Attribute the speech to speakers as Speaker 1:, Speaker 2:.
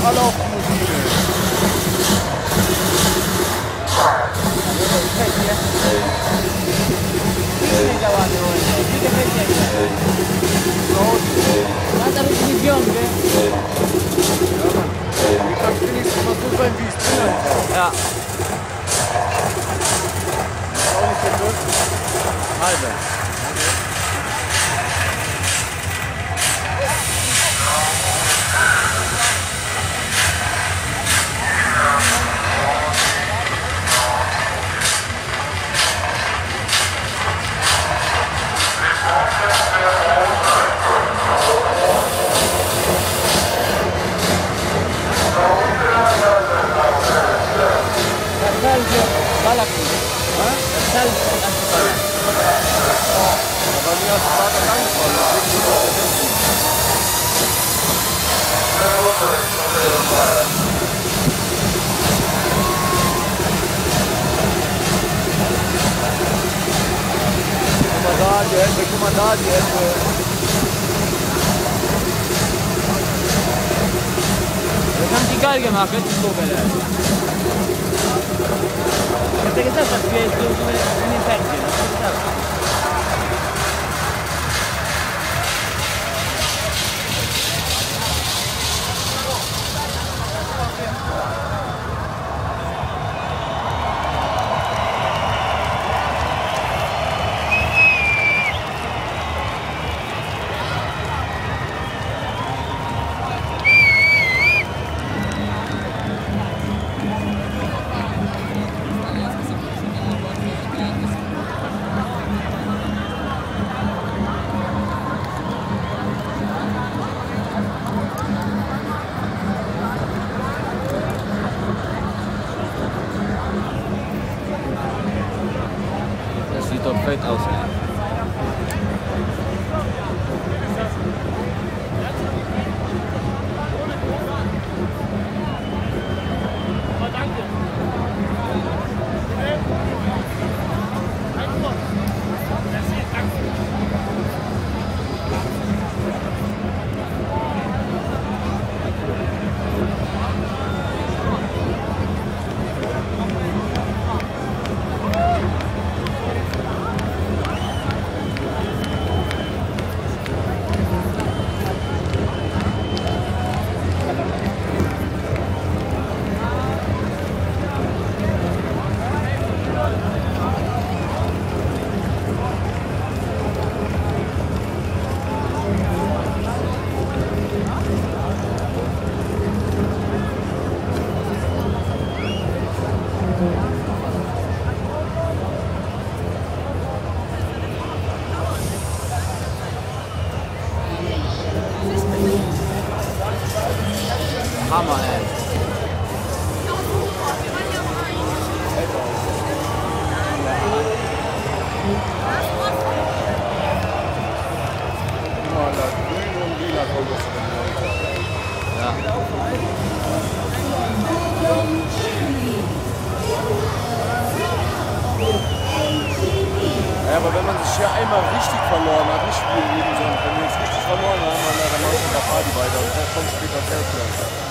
Speaker 1: alle auf die Musik.
Speaker 2: Was habe ich nicht jung, gell?
Speaker 1: Wie kann es wenigstens mal so sein, wie es bin einfach.
Speaker 2: Ja.
Speaker 1: Ist auch nicht der Glück. Halbe. Aber mir hat es gerade angefangen, deswegen muss ich das essen. Guck mal da, die Hände.
Speaker 2: Das haben die geil gemacht, jetzt ist so geil. Ich hab dir gesagt, dass wir jetzt so in den Fernsehen gehen. Hast du gesagt? Sieht doch fett aus, ey. Hammer, ey.
Speaker 1: Guck mal, da grün und lila kommt das von
Speaker 2: Ja.
Speaker 1: Ja, aber wenn man sich hier einmal richtig verloren hat, nicht wie eben, sondern wenn wir uns richtig verloren haben, dann machen wir mit der Party weiter und dann kommt später Fairplay.